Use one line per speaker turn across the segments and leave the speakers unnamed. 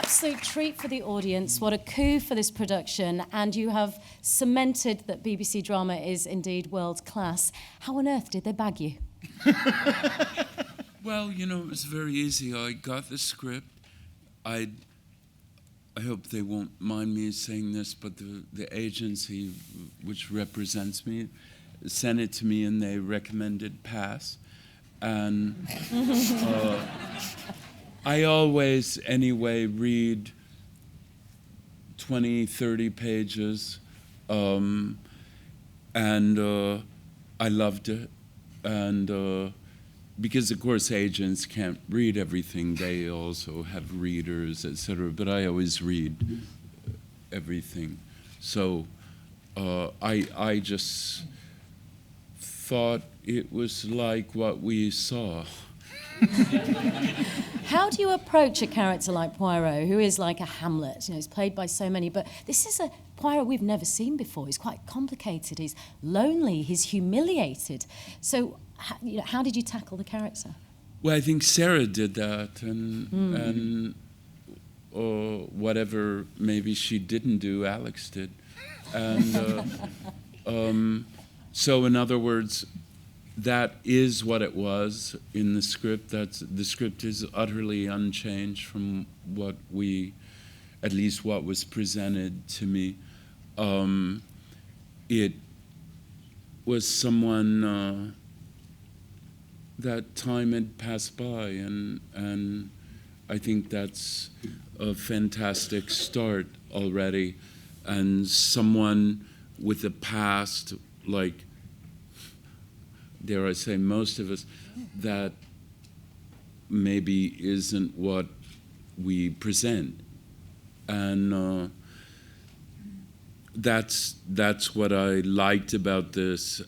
absolute treat for the audience. What a coup for this production. And you have cemented that BBC drama is indeed world class. How on earth did they bag you?
Well, you know, it was very easy. I got the script. I hope they won't mind me saying this, but the agency which represents me sent it to me and they recommended pass. And I always, anyway, read 20, 30 pages, and I loved it. And because, of course, agents can't read everything. They also have readers, etc. But I always read everything. So I just thought it was like what we saw.
How do you approach a character like Poirot, who is like a Hamlet? You know, he's played by so many, but this is a Poirot we've never seen before. He's quite complicated. He's lonely. He's humiliated. So, how did you tackle the character?
Well, I think Sarah did that, and or whatever maybe she didn't do, Alex did, and so in other words, that is what it was in the script. The script is utterly unchanged from what at least what was presented to me. It was someone that time had passed by, and I think that's a fantastic start already. And someone with a past, like, dare I say, most of us, that maybe isn't what we present. And that's what I liked about this,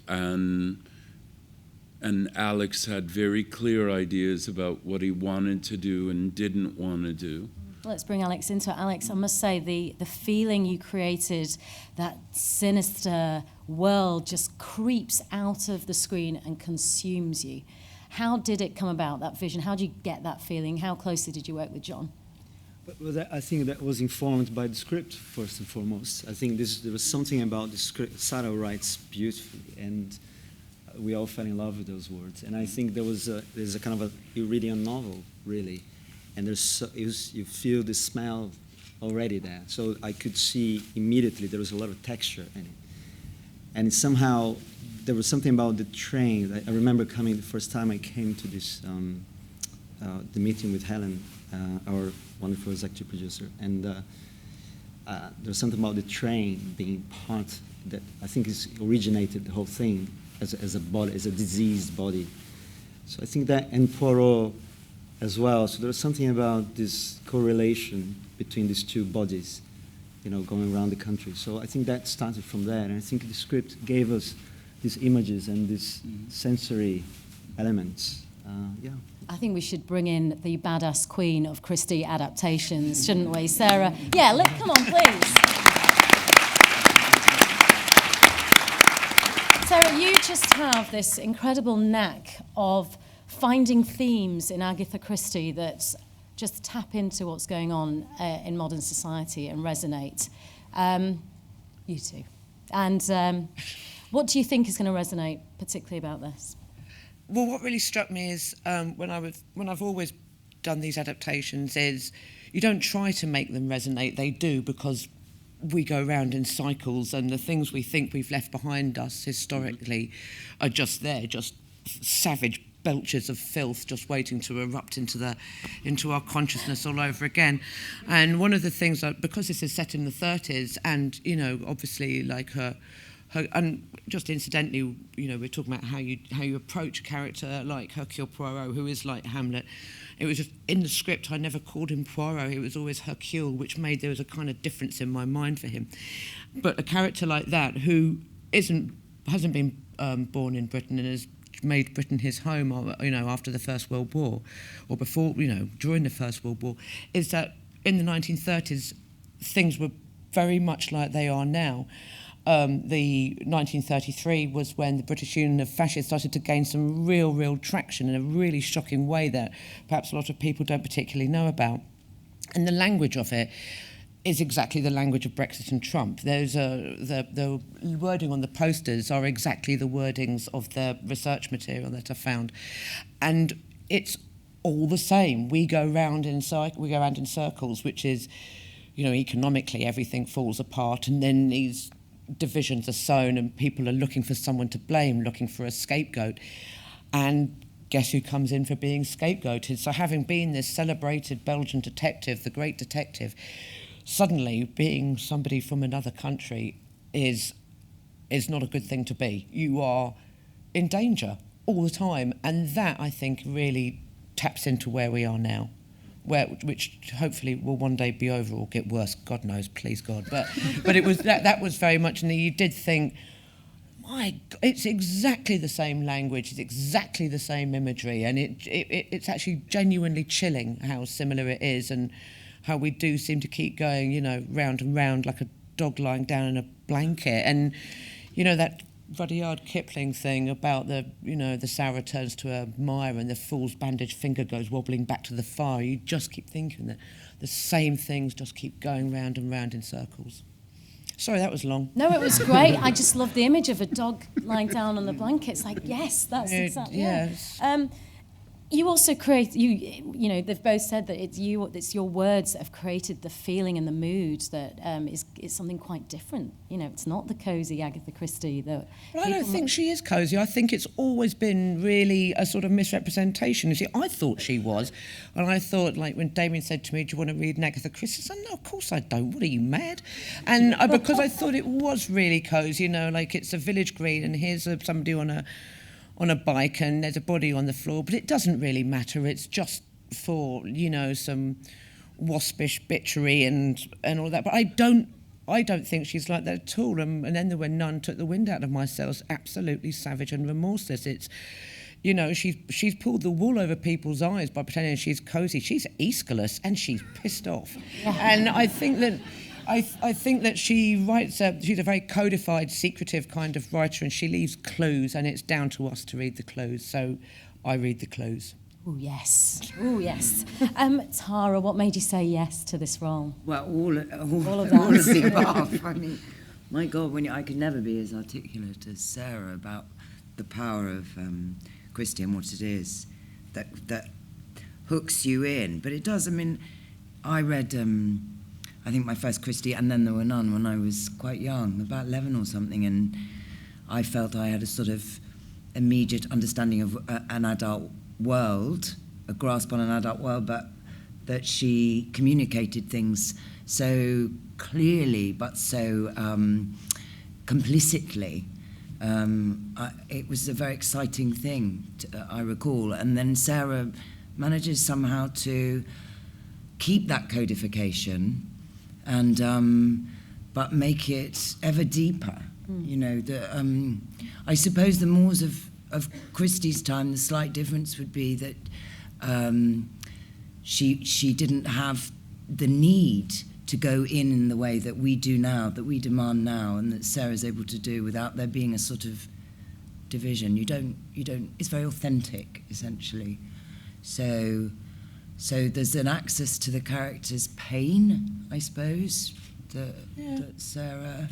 and Alex had very clear ideas about what he wanted to do and didn't want to do.
Let's bring Alex into it. Alex, I must say, the feeling you created, that sinister world just creeps out of the screen and consumes you. How did it come about, that vision? How did you get that feeling? How closely did you work with John?
Well, I think that was informed by the script, first and foremost. I think there was something about the script. Sarah writes beautifully, and we all fell in love with those words. And I think there's a kind of you're reading a novel, really, and you feel the smell already there. So I could see immediately there was a lot of texture in it. And somehow there was something about the train. I remember coming the first time I came to this, the meeting with Helen, our wonderful executive producer, and there was something about the train being part that I think originated the whole thing as a body, as a diseased body. So I think that, and Poirot as well. So there was something about this correlation between these two bodies, you know, going around the country. So I think that started from there, and I think the script gave us these images and these sensory elements. Yeah.
I think we should bring in the badass queen of Christie adaptations, shouldn't we, Sarah? Yeah, come on, please. Sarah, you just have this incredible knack of finding themes in Agatha Christie that just tap into what's going on in modern society and resonate. You too. And what do you think is going to resonate particularly about this?
Well, what really struck me is when I've always done these adaptations is you don't try to make them resonate. They do, because we go around in cycles, and the things we think we've left behind us historically are just there, just savage belches of filth just waiting to erupt into our consciousness all over again. And one of the things, because this is set in the 30s, and, you know, obviously like her, and just incidentally, you know, we're talking about how you approach a character like Hercule Poirot, who is like Hamlet. It was just in the script, I never called him Poirot. It was always Hercule, which made there was a kind of difference in my mind for him. But a character like that, who hasn't been born in Britain and has made Britain his home, you know, after the First World War, or before, you know, during the First World War, is that in the 1930s things were very much like they are now. The 1933 was when the British Union of Fascists started to gain some real traction in a really shocking way that perhaps a lot of people don't particularly know about. And the language of it is exactly the language of Brexit and Trump. The wording on the posters are exactly the wordings of the research material that I found. And it's all the same. We go round in circles, which is, economically everything falls apart, and then these divisions are sown and people are looking for someone to blame, looking for a scapegoat. And guess who comes in for being scapegoated? So having been this celebrated Belgian detective, the great detective, suddenly being somebody from another country is not a good thing to be. You are in danger all the time, and that, I think, really taps into where we are now, which hopefully will one day be over or get worse. God knows, please God. But it was that was very much, and you did think, my God, it's exactly the same language, it's exactly the same imagery, and it's actually genuinely chilling how similar it is, and how we do seem to keep going, round and round like a dog lying down in a blanket. And, that Rudyard Kipling thing about the Sarah turns to a mire and the fool's bandaged finger goes wobbling back to the fire. You just keep thinking that the same things just keep going round and round in circles. Sorry, that was long.
No, it was great. I just love the image of a dog lying down on the blanket. It's like, yes, that's exactly.
Yes.
Yeah. You also create, they've both said that it's your words that have created the feeling and the mood that is something quite different. It's not the cosy Agatha Christie that...
Well, I don't think she is cosy. I think it's always been really a sort of misrepresentation. You see, I thought she was, and I thought, like, when Damien said to me, do you want to read an Agatha Christie? I said, no, of course I don't. What are you, mad? And because I thought it was really cosy, like it's a village green, and here's somebody on a bike and there's a body on the floor, but it doesn't really matter. It's just for, some waspish bitchery and all that. But I don't think she's like that at all. And then there were none took the wind out of my sails, absolutely savage and remorseless. It's, she's pulled the wool over people's eyes by pretending she's cosy. She's Aeschylus and she's pissed off. Yeah. And I think that she writes she's a very codified, secretive kind of writer, and she leaves clues, and it's down to us to read the clues. So I read the clues.
Oh, yes. Oh, yes. Tara, what made you say yes to this role?
Well, all of
that.
the above. I mean, my God, I could never be as articulate as Sarah about the power of Christie and what it is that hooks you in. But it does. I mean, I read... I think my first Christie, and then there were none, when I was quite young, about 11 or something, and I felt I had a sort of immediate understanding of an adult world, a grasp on an adult world, but that she communicated things so clearly, but so complicitly. It was a very exciting thing, I recall. And then Sarah manages somehow to keep that codification and but make it ever deeper. I suppose the Moors of Christie's time, the slight difference would be that she didn't have the need to go in the way that we do now, that we demand now, and that Sarah's able to do without there being a sort of division. You don't. It's very authentic, essentially. So there's an access to the character's pain, I suppose, that Sarah...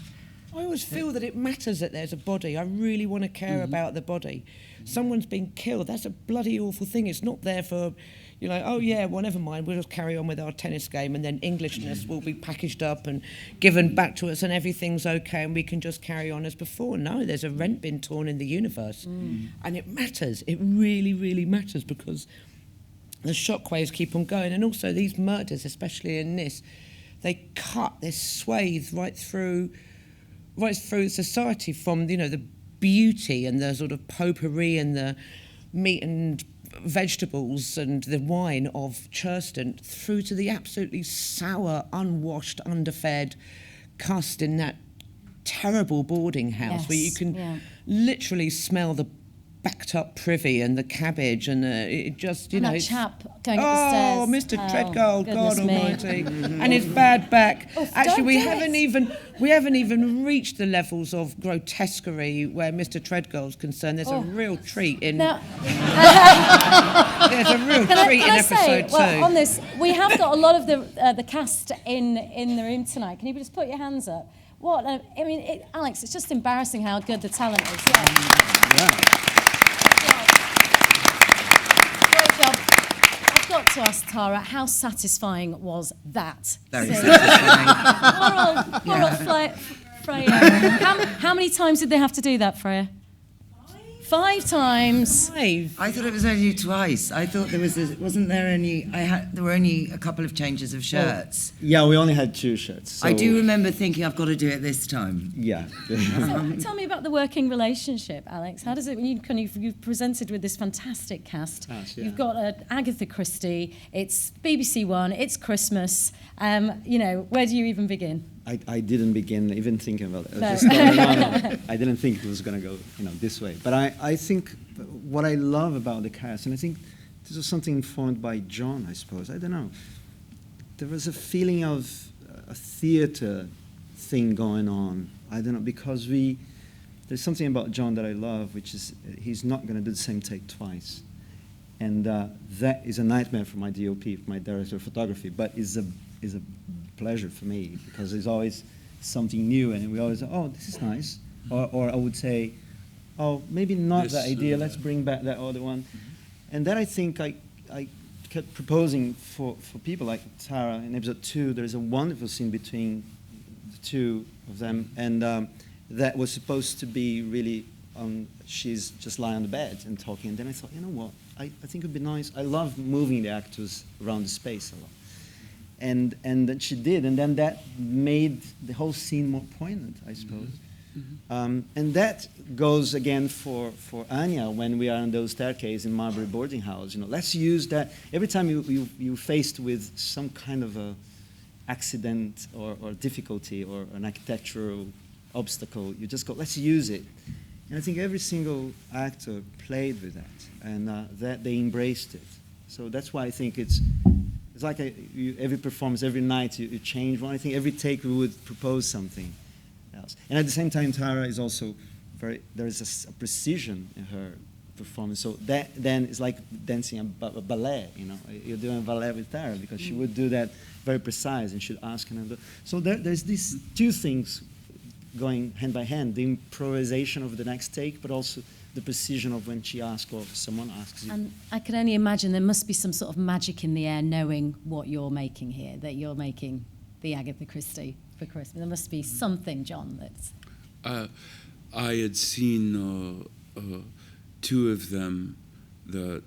I always feel that it matters that there's a body. I really want to care about the body. Someone's been killed. That's a bloody awful thing. It's not there for, oh yeah, well, never mind, we'll just carry on with our tennis game, and then Englishness will be packaged up and given back to us and everything's okay and we can just carry on as before. No, there's a rent been torn in the universe. And it matters. It really, really matters, because the shockwaves keep on going. And also these murders, especially in this, they cut this swathe right through society, from the beauty and the sort of potpourri and the meat and vegetables and the wine of Churston, through to the absolutely sour, unwashed, underfed cust in that terrible boarding house, where you can literally smell the backed up privy and the cabbage and it just, you
And
know...
that
it's-
chap going up the stairs.
Oh, Mr. Treadgold, God
goodness me.
Almighty, and his bad back.
Oh,
Actually,
don't
we
do
haven't even reached the levels of grotesquerie where Mr. Treadgold's concerned. There's a real treat in.
Now,
There's a real
can
treat
I
in
say,
episode 2.
well, on this, we have got a lot of the cast in the room tonight. Can you just put your hands up? What? I mean, Alex, it's just embarrassing how good the talent is. Yeah. Great job. I've got to ask Tara, how satisfying was that?
Very
scene?
satisfying.
Poor old Freya. How many times did they have to do that, Freya? 5 times.
5.
I thought it was only twice. I thought there wasn't there any. There were only a couple of changes of shirts.
Yeah, we only had 2 shirts. So,
I do remember thinking I've got to do it this time.
Yeah.
So, tell me about the working relationship, Alex. How does it, when you've presented with this fantastic cast,
yeah.
you've got Agatha Christie, it's BBC One, it's Christmas, where do you even begin?
I didn't begin even thinking about it.
No.
I didn't think it was going to go this way. But I think what I love about the cast, and I think this was something informed by John, I suppose. I don't know. There was a feeling of a theater thing going on. I don't know, because there's something about John that I love, which is he's not going to do the same take twice. And that is a nightmare for my DOP, for my director of photography, but is a pleasure for me, because there's always something new, and we always, oh, this is nice. Or I would say, oh, maybe not that idea, let's bring back that other one. And then I think I kept proposing for people like Tara in episode 2, there's a wonderful scene between the 2 of them, and that was supposed to be really, she's just lying on the bed and talking, and then I thought, you know what, I think it would be nice. I love moving the actors around the space a lot. And then she did, and then that made the whole scene more poignant, I suppose. Mm-hmm. And that goes again for Anya when we are on those staircase in Marbury boarding house. Let's use that every time you're faced with some kind of a accident or difficulty or an architectural obstacle. You just go, let's use it. And I think every single actor played with that, and that they embraced it. So that's why I think it's like every performance, every night you change one. I think every take we would propose something else. And at the same time, Tara is also there is a precision in her performance. So that then is like dancing a ballet, You're doing a ballet with Tara, because she would do that very precise, and she'd ask another. So there's these 2 things going hand by hand, the improvisation of the next take, but also the precision of when she asks or someone asks you.
And I can only imagine there must be some sort of magic in the air knowing what you're making here, that you're making the Agatha Christie for Christmas. There must be something, John, that's...
I had seen 2 of them that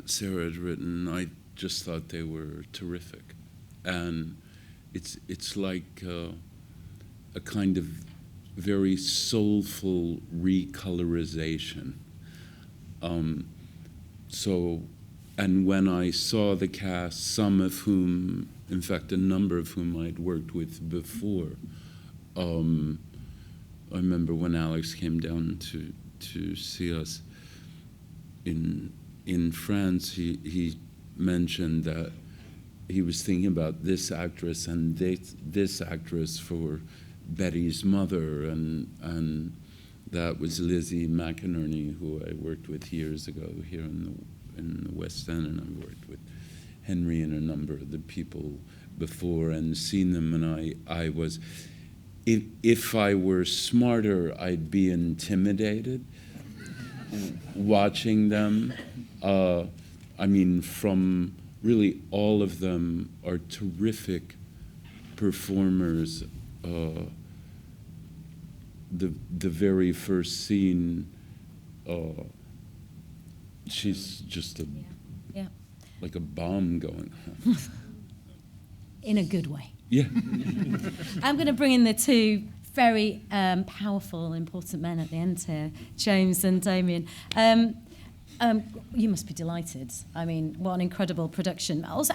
Sarah had written. I just thought they were terrific. And it's like a kind of very soulful recolorization. And when I saw the cast, some of whom, in fact, a number of whom I'd worked with before, I remember when Alex came down to see us in France, he mentioned that he was thinking about this actress and this actress for Betty's mother, and that was Lizzie McInerney, who I worked with years ago here in the West End, and I worked with Henry and a number of the people before and seen them, and I was, if I were smarter, I'd be intimidated watching them. I mean, from really all of them are terrific performers. The very first scene, she's just like a bomb going off.
In a good way.
Yeah.
I'm going to bring in the 2 very powerful, important men at the end here, James and Damien. You must be delighted. I mean, what an incredible production. Also,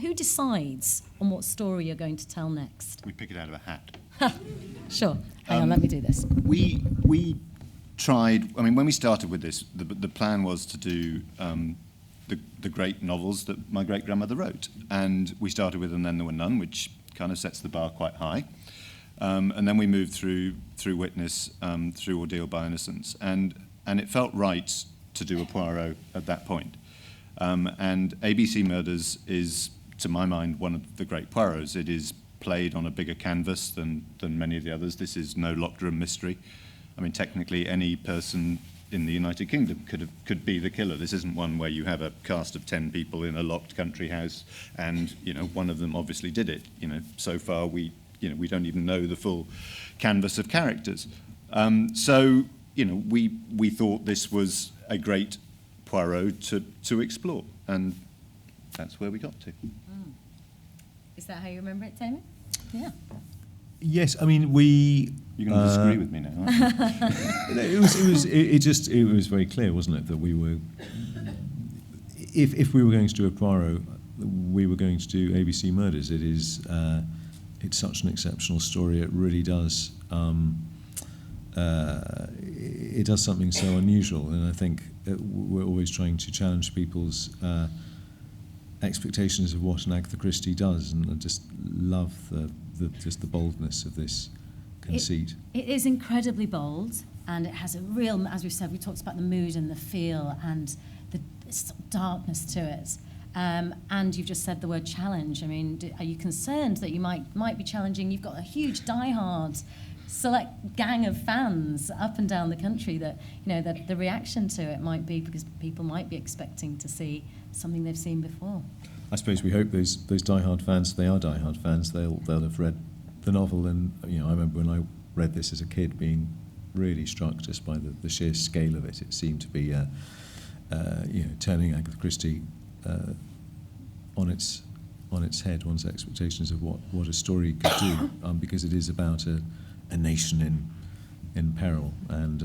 who decides on what story you're going to tell next?
We pick it out of a hat.
Sure. Hang on, let me do this.
We tried. I mean, when we started with this, the plan was to do the great novels that my great grandmother wrote, and we started with And Then There Were None, which kind of sets the bar quite high, and then we moved through Witness, through Ordeal by Innocence, and it felt right to do a Poirot at that point. And ABC Murders is, to my mind, one of the great Poirots. It is played on a bigger canvas than many of the others. This is no locked room mystery. I mean, technically, any person in the United Kingdom could be the killer. This isn't one where you have a cast of 10 people in a locked country house, and one of them obviously did it. So far we don't even know the full canvas of characters. So we thought this was a great Poirot to explore, and that's where we got to.
Is that how you remember it, Damien? Yeah.
Yes, I mean we.
You're going to disagree with me now, aren't you?
It was very clear, wasn't it, that we were. If we were going to do a Poirot, we were going to do ABC Murders. It is. It's such an exceptional story. It really does. It does something so unusual, and I think we're always trying to challenge people's expectations of what an Agatha Christie does, and I just love the boldness of this conceit.
It is incredibly bold, and it has a real, as we've said, we talked about the mood and the feel and the darkness to it. And you've just said the word challenge. I mean, are you concerned that you might be challenging? You've got a huge diehard select gang of fans up and down the country that, that the reaction to it might be because people might be expecting to see something they've seen before.
I suppose we hope those diehard fans, if they are diehard fans, they'll have read the novel. And I remember when I read this as a kid, being really struck just by the sheer scale of it. It seemed to be, turning Agatha Christie on its head, one's expectations of what a story could do, because it is about a nation in peril. And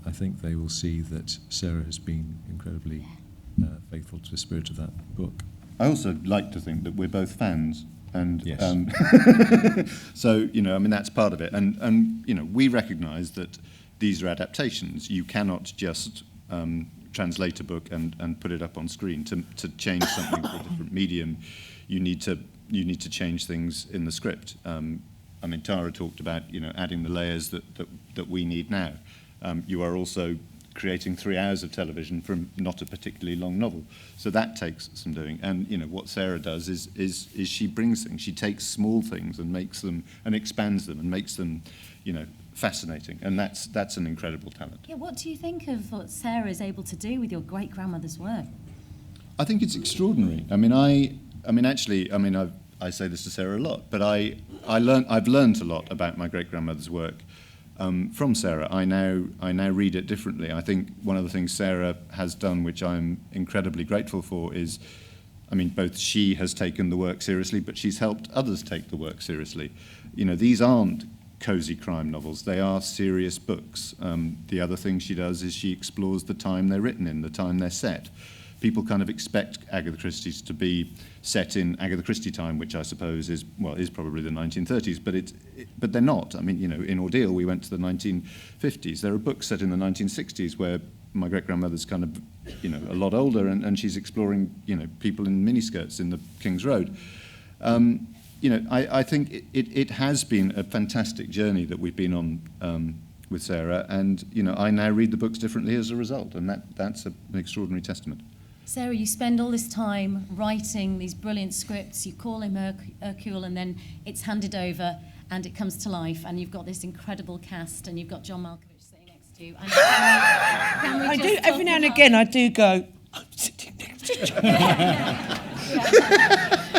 I think they will see that Sarah has been incredibly faithful to the spirit of that book.
I also like to think that we're both fans, and
yes.
So that's part of it. And we recognise that these are adaptations. You cannot just translate a book and put it up on screen. To change something for a different medium, you need to change things in the script. Tara talked about adding the layers that we need now. You are also creating 3 hours of television from not a particularly long novel, so that takes some doing. And what Sarah does is she brings things. She takes small things and makes them and expands them and makes them fascinating, and that's an incredible talent.
Yeah, what do you think of what Sarah is able to do with your great grandmother's work?
I think it's extraordinary. I say this to Sarah a lot, but I've learned a lot about my great grandmother's work from Sarah. I now read it differently. I think one of the things Sarah has done, which I'm incredibly grateful for, is, both she has taken the work seriously, but she's helped others take the work seriously. These aren't cosy crime novels. They are serious books. The other thing she does is she explores the time they're written in, the time they're set. People kind of expect Agatha Christie's to be set in Agatha Christie time, which I suppose is probably the 1930s, but they're not. In Ordeal we went to the 1950s. There are books set in the 1960s where my great-grandmother's kind of, a lot older, and she's exploring, people in miniskirts in the King's Road. I think it has been a fantastic journey that we've been on with Sarah, and I now read the books differently as a result, and that's an extraordinary testament.
Sarah, you spend all this time writing these brilliant scripts. You call him Hercule, and then it's handed over, and it comes to life, and you've got this incredible cast, and you've got John Malkovich sitting next to you. And
I do every now and again. I do go. I'm sitting next to John.
Yeah.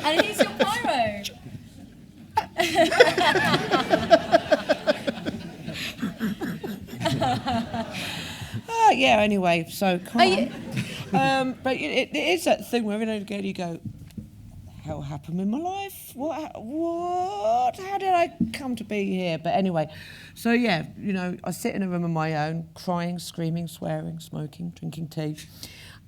And he's your Poirot.
Anyway, so but it is that thing where every now and again you go, what the hell happened in my life? What? How did I come to be here? But anyway, so I sit in a room on my own, crying, screaming, swearing, smoking, drinking tea.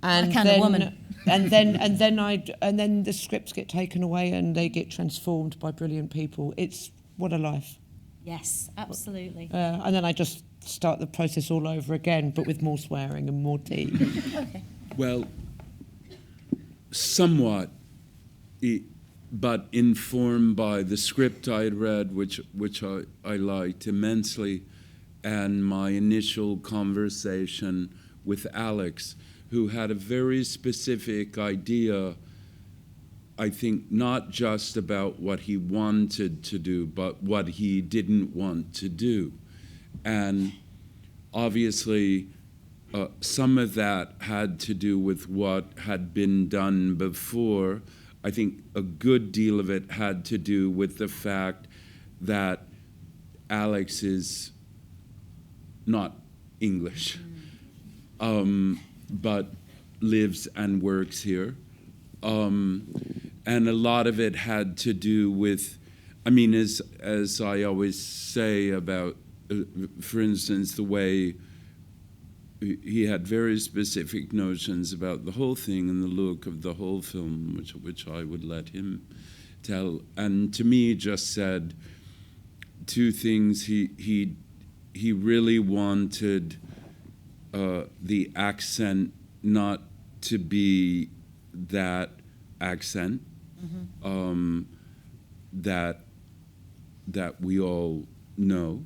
And
that kind of woman.
and then the scripts get taken away and they get transformed by brilliant people. It's what a life.
Yes, absolutely.
And then I just start the process all over again, but with more swearing and more tea.
Okay.
Well, somewhat, but informed by the script I had read, which I liked immensely, and my initial conversation with Alex, who had a very specific idea, I think, not just about what he wanted to do, but what he didn't want to do. And obviously, some of that had to do with what had been done before. I think a good deal of it had to do with the fact that Alex is not English, but lives and works here. And a lot of it had to do with, I mean, as I always say about, for instance, the way he had very specific notions about the whole thing and the look of the whole film, which I would let him tell. And to me, just said two things. He really wanted the accent not to be that accent that we all know.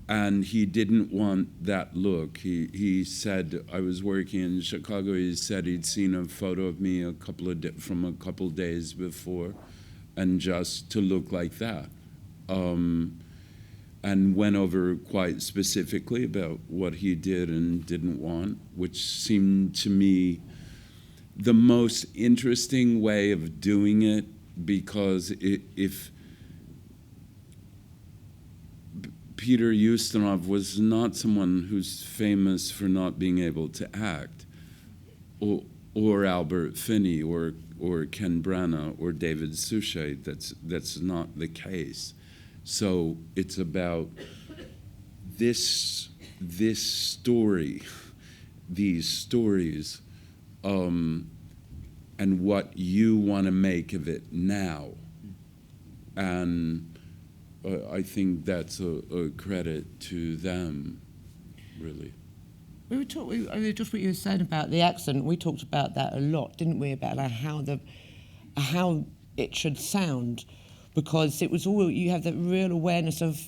And he didn't want that look. He said, I was working in Chicago, he said he'd seen a photo of me from a couple days before, and just to look like that. And went over quite specifically about what he did and didn't want, which seemed to me the most interesting way of doing it, because if Peter Ustinov was not someone who's famous for not being able to act, or Albert Finney, or Ken Branagh, or David Suchet. That's not the case. So it's about this story, these stories, and what you want to make of it now. And I think that's a credit to them, really.
We were talking, just what you were saying about the accent, we talked about that a lot, didn't we, about how it should sound, because it was all, you have that real awareness of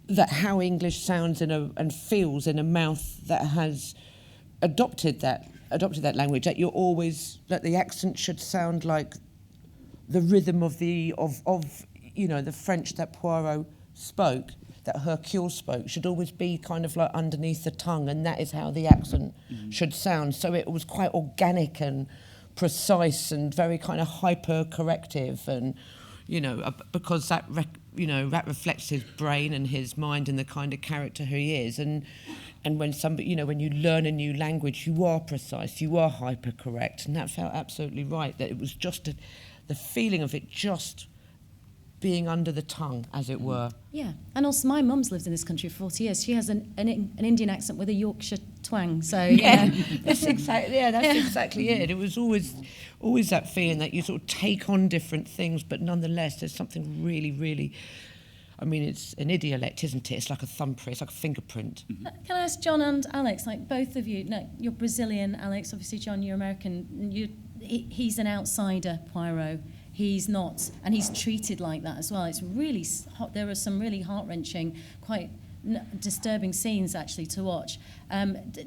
that how English sounds and feels in a mouth that has adopted that language, that you're always, that the accent should sound like the rhythm of the French that Poirot spoke, that Hercule spoke, should always be kind of like underneath the tongue, and that is how the accent should sound. So it was quite organic and precise and very kind of hyper-corrective, and because that reflects his brain and his mind and the kind of character who he is. And when somebody, when you learn a new language, you are precise, you are hyper-correct, and that felt absolutely right. That it was just the feeling of it just being under the tongue, as it were.
Yeah, and also my mum's lived in this country for 40 years. She has an Indian accent with a Yorkshire twang, so
yeah. That's exactly it. It was always that feeling that you sort of take on different things, but nonetheless there's something really, really, I mean, it's an idiolect, isn't it? It's like a thumbprint, it's like a fingerprint.
Can I ask John and Alex, like both of you, no, you're Brazilian, Alex, obviously John, you're American, he's an outsider, Poirot. He's not, and he's treated like that as well. It's really hot. There are some really heart-wrenching, quite disturbing scenes actually to watch.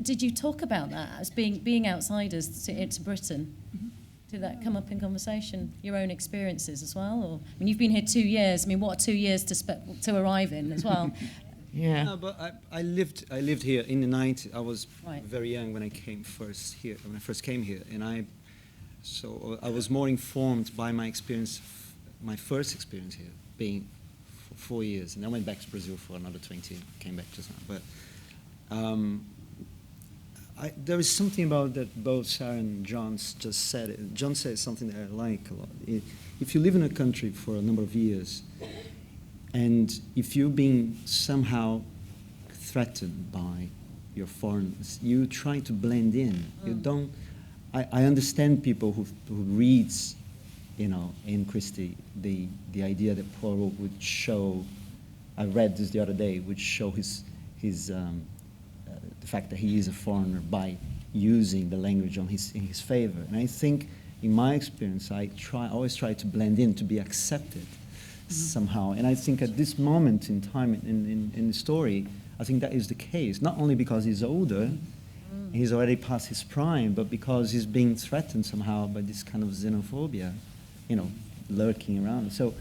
Did you talk about that as being outsiders to Britain? Mm-hmm. Did that come up in conversation? Your own experiences as well, or I mean, you've been here 2 years. I mean, what are 2 years to arrive in as well?
Yeah.
No, but I lived here in the 90s. I was
right.
very young when I first came here, and So I was more informed by my experience, my first experience here, being for 4 years, and I went back to Brazil for another 20, came back just now. But there is something about that both Sarah and John just said. John said something that I like a lot. If you live in a country for a number of years, and if you're being somehow threatened by your foreigners, you try to blend in. You don't. I understand people who reads, in Christie, the idea that Poirot would show I read this the other day, which show the fact that he is a foreigner by using the language in his favor. And I think, in my experience, I always try to blend in, to be accepted somehow. And I think at this moment in time in the story, I think that is the case. Not only because he's older, he's already past his prime, but because he's being threatened somehow by this kind of xenophobia, lurking around. So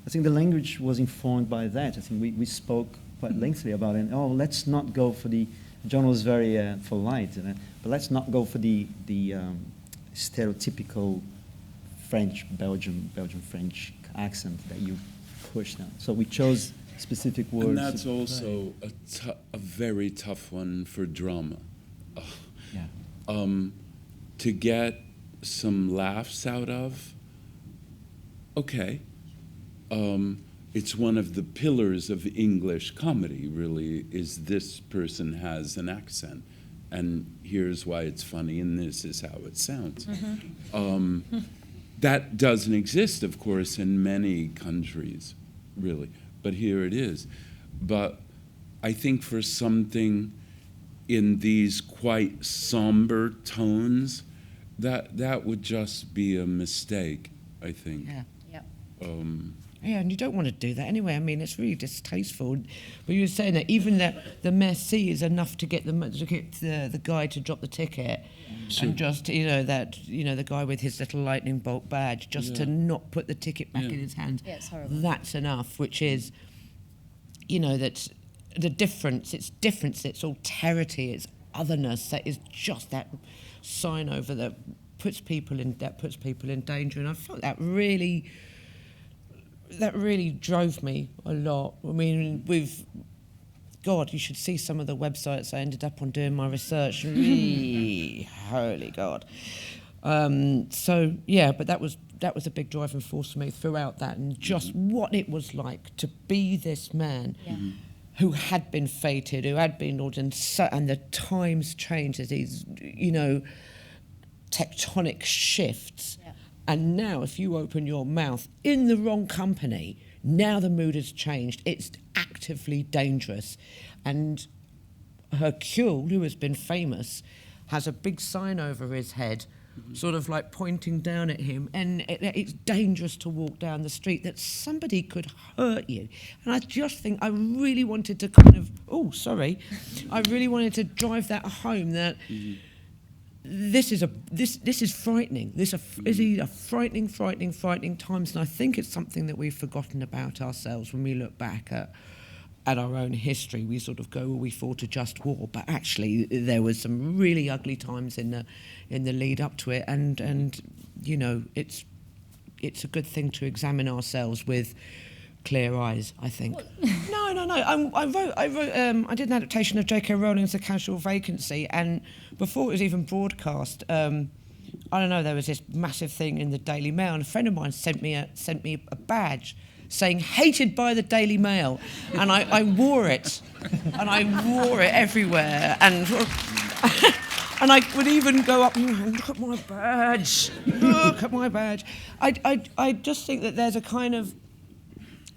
I think the language was informed by that. I think we spoke quite lengthily about it. Oh, let's not go for the... John was very polite, but let's not go for the stereotypical Belgian-French accent that you push now. So we chose specific words.
And that's also a very tough one for drama. To get some laughs out of, okay. It's one of the pillars of English comedy, really, is this person has an accent, and here's why it's funny, and this is how it sounds. That doesn't exist, of course, in many countries, really, but here it is. But I think for something in these quite somber tones, that would just be a mistake, I think.
Yeah.
Yeah, and you don't want to do that anyway. I mean, it's really distasteful. But you were saying that even the merci is enough to get the guy to drop the ticket, and just the guy with his little lightning bolt badge, just to not put the ticket back in his hand.
Yeah, it's horrible.
That's enough. Which is, that's the difference. It's difference. It's alterity. It's otherness. That is just that sign over that puts people in danger. And I felt that really drove me a lot. I mean, God, you should see some of the websites I ended up on doing my research. Holy God. So, yeah, but that was a big driving force for me throughout that, and just what it was like to be this man who had been fated, who had been ordained, and the times changed as these, tectonic shifts. Yeah. And now, if you open your mouth in the wrong company, now the mood has changed. It's actively dangerous. And Hercule, who has been famous, has a big sign over his head, sort of like pointing down at him. And it's dangerous to walk down the street, that somebody could hurt you. And I just think I really wanted to I really wanted to drive that home, that... This is frightening. This is a frightening times, and I think it's something that we've forgotten about ourselves when we look back at our own history. We sort of go, well, we fought a just war, but actually there was some really ugly times in the lead up to it, and it's a good thing to examine ourselves with clear eyes, I think. No. I did an adaptation of J.K. Rowling's The Casual Vacancy, and before it was even broadcast, there was this massive thing in the Daily Mail, and a friend of mine sent me a badge saying "hated by the Daily Mail," and I wore it, and I wore it everywhere, and and I would even go up and look at my badge, look at my badge. I just think that there's a kind of,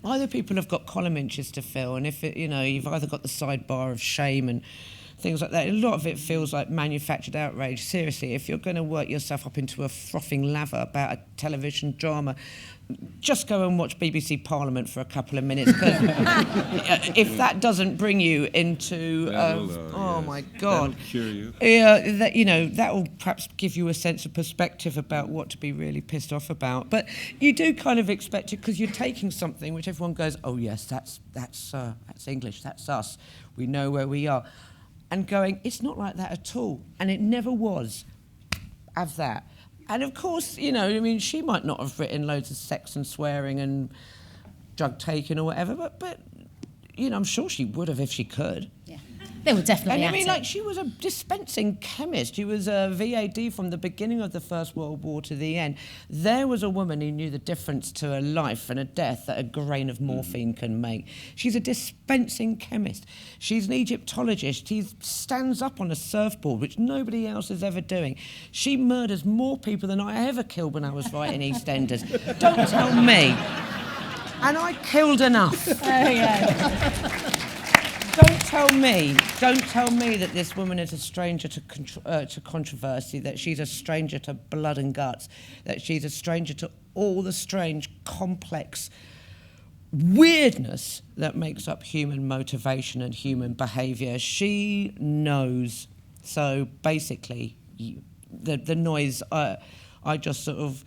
either people have got column inches to fill, and if you've either got the sidebar of shame and things like that. A lot of it feels like manufactured outrage. Seriously, if you're going to work yourself up into a frothing lather about a television drama, just go and watch BBC Parliament for a couple of minutes. Because if that doesn't bring you into, my God,
that'll cure you.
Yeah, that will perhaps give you a sense of perspective about what to be really pissed off about. But you do kind of expect it, because you're taking something which everyone goes, oh yes, that's English, that's us, we know where we are, and going, it's not like that at all, and it never was. Have that. And of course, she might not have written loads of sex and swearing and drug taking or whatever, but I'm sure she would have if she could.
Yeah, they were definitely.
And she was a dispensing chemist. She was a VAD from the beginning of the First World War to the end. There was a woman who knew the difference to a life and a death that a grain of morphine can make. She's a dispensing chemist. She's an Egyptologist. She stands up on a surfboard, which nobody else is ever doing. She murders more people than I ever killed when I was writing EastEnders. Don't tell me.
And I killed enough. Don't tell me that this woman is a stranger to controversy, that she's a stranger to blood and guts, that she's a stranger to all the strange, complex weirdness that makes up human motivation and human behaviour. She knows. So basically, the noise, I just sort of...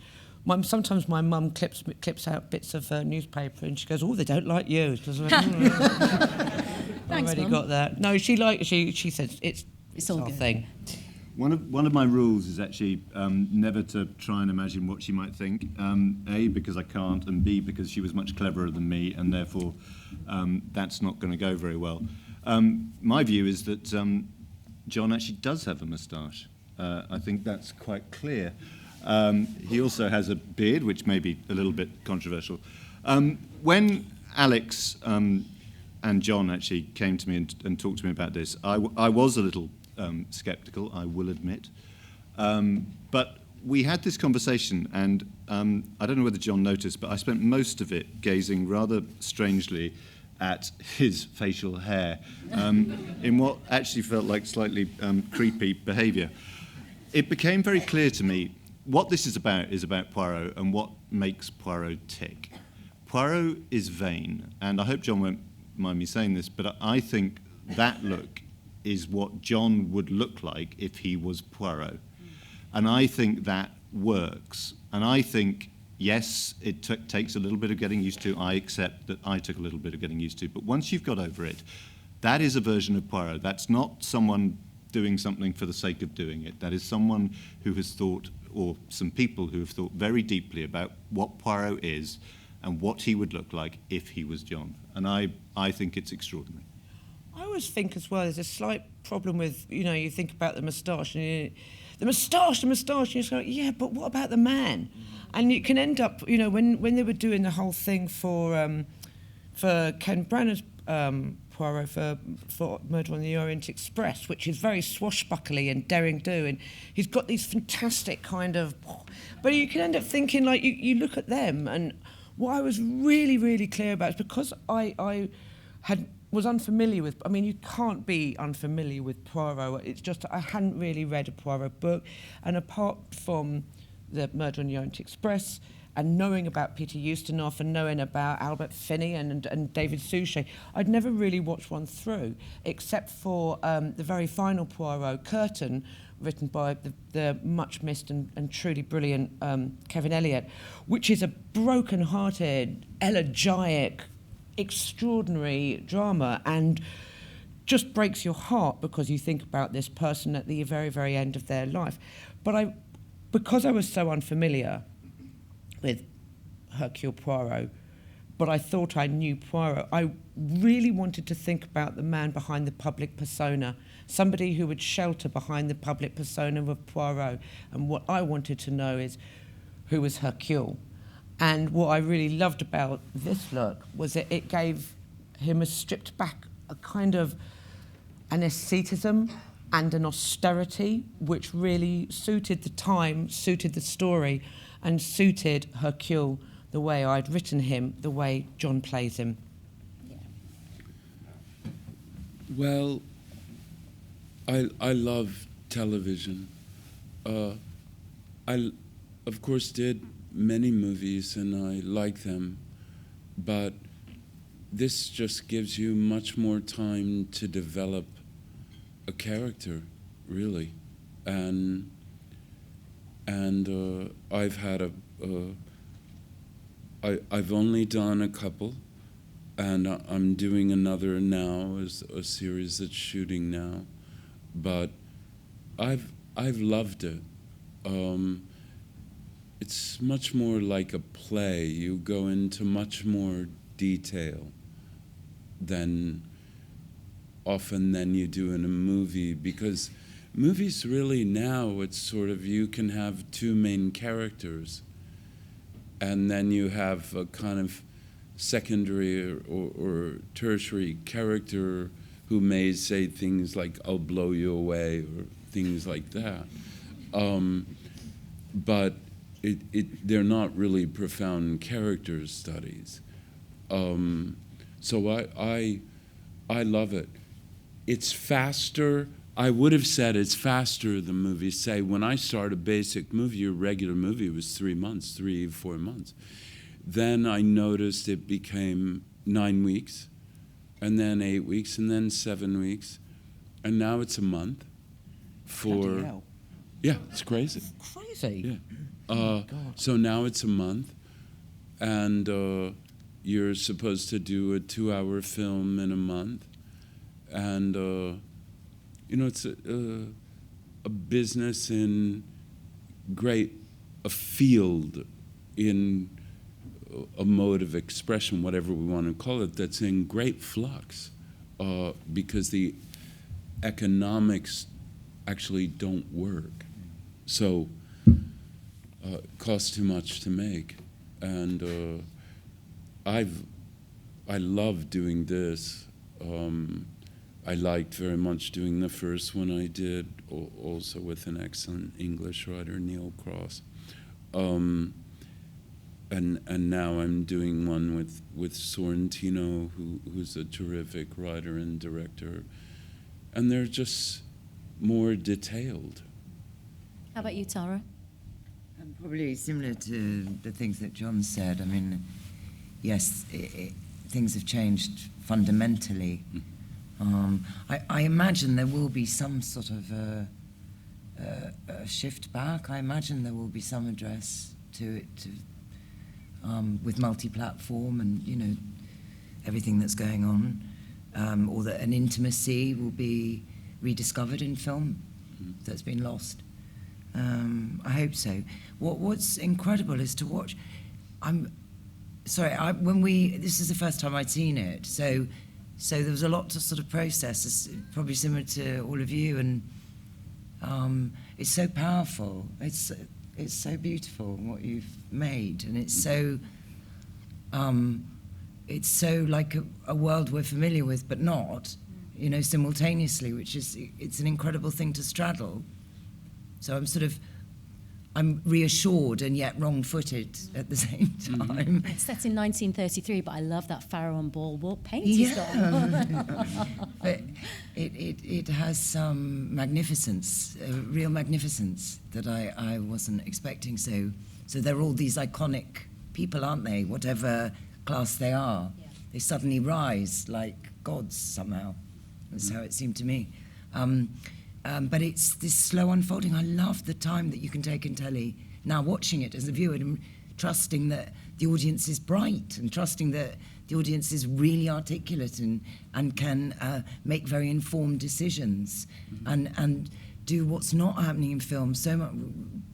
sometimes my mum clips out bits of newspaper and she goes, "Oh, they don't like you."
Thanks,
already
Mum.
got that. No, she says it's
all
our
good.
thing.
One of my rules is actually never to try and imagine what she might think. A, because I can't, and B, because she was much cleverer than me, and therefore that's not going to go very well. My view is that John actually does have a moustache. I think that's quite clear. He also has a beard, which may be a little bit controversial. When Alex and John actually came to me and talked to me about this, I was a little sceptical, I will admit. But we had this conversation, and I don't know whether John noticed, but I spent most of it gazing rather strangely at his facial hair in what actually felt like slightly creepy behaviour. It became very clear to me what this is about Poirot and what makes Poirot tick. Poirot is vain, and I hope John won't mind me saying this, but I think that look is what John would look like if he was Poirot. And I think that works. And I think, yes, it takes a little bit of getting used to. I accept that I took a little bit of getting used to. But once you've got over it, that is a version of Poirot. That's not someone doing something for the sake of doing it. That is someone who has thought, or some people who have thought very deeply about what Poirot is and what he would look like if he was John. And I think it's extraordinary.
I always think as well, there's a slight problem with, you think about the moustache, and the moustache, and you just go, yeah, but what about the man? And you can end up, when they were doing the whole thing for Ken Branagh's Poirot for Murder on the Orient Express, which is very swashbuckly and daring do, and he's got these fantastic kind of... But you can end up thinking, like, you look at them, and what I was really, really clear about is because I was unfamiliar with... I mean, you can't be unfamiliar with Poirot. It's just I hadn't really read a Poirot book, and apart from the Murder on the Orient Express and knowing about Peter Ustinov and knowing about Albert Finney and David Suchet, I'd never really watched one through, except for the very final Poirot, Curtain, written by the much-missed and truly brilliant Kevin Elliott, which is a broken-hearted, elegiac, extraordinary drama, and just breaks your heart because you think about this person at the very, very end of their life. But because I was so unfamiliar with Hercule Poirot, but I thought I knew Poirot, I really wanted to think about the man behind the public persona, somebody who would shelter behind the public persona of Poirot. And what I wanted to know is, who was Hercule? And what I really loved about this look was that it gave him a stripped back, a kind of an asceticism and an austerity which really suited the time, suited the story, and suited Hercule the way I'd written him, the way John plays him.
Yeah.
Well, I love television. I, of course, did many movies and I like them, but this just gives you much more time to develop a character, really. And I've had I've only done a couple, and I'm doing another now, as a series that's shooting now. But I've loved it. It's much more like a play. You go into much more detail than you do in a movie, because movies really now, it's sort of, you can have two main characters, and then you have a kind of secondary or tertiary character who may say things like, "I'll blow you away," or things like that. But they're not really profound character studies. So I love it. It's faster. I would have said it's faster than movies. Say, when I start a basic movie, a regular movie, it was 3 months, 4 months. Then I noticed it became 9 weeks, and then 8 weeks, and then 7 weeks, and now it's a month.
Bloody hell.
Yeah, it's crazy.
Crazy.
Yeah. So now it's a month, and you're supposed to do a 2-hour film in a month, and it's a business in a field in a mode of expression, whatever we want to call it, that's in great flux, because the economics actually don't work. So it costs too much to make, and I love doing this. I liked very much doing the first one I did, also with an excellent English writer, Neil Cross. And now I'm doing one with Sorrentino, who's a terrific writer and director. And they're just more detailed.
How about you, Tara?
Probably similar to the things that John said. I mean, yes, things have changed fundamentally. I imagine there will be some sort of a shift back. I imagine there will be some address to it with multi-platform and, everything that's going on, or that an intimacy will be rediscovered in film that's been lost. I hope so. What's incredible is to watch. This is the first time I'd seen it, so there was a lot to sort of process. It's probably similar to all of you, and it's so powerful. It's so beautiful what you've made, and it's so like a world we're familiar with, but not, simultaneously, it's an incredible thing to straddle. So I'm reassured and yet wrong-footed at the same time.
It's set in 1933, but I love that Pharaoh and Ball wall paint he's got.
But it has some magnificence, real magnificence that I wasn't expecting. So they're all these iconic people, aren't they? Whatever class they are, they suddenly rise like gods somehow. That's how it seemed to me. But it's this slow unfolding. I love the time that you can take in telly, now watching it as a viewer and trusting that the audience is bright and trusting that the audience is really articulate and can make very informed decisions and do what's not happening in film so much.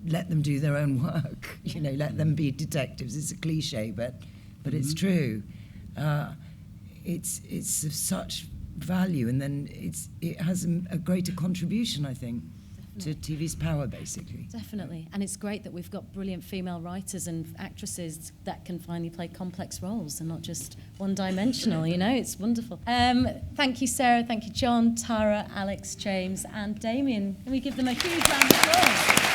Let them do their own work, let them be detectives. It's a cliche, but it's true. It's of such value, and then it has a greater contribution, I think, to TV's power, basically.
Definitely, and it's great that we've got brilliant female writers and actresses that can finally play complex roles and not just one-dimensional, it's wonderful. Thank you, Sarah, thank you, John, Tara, Alex, James, and Damien. Can we give them a huge round of applause?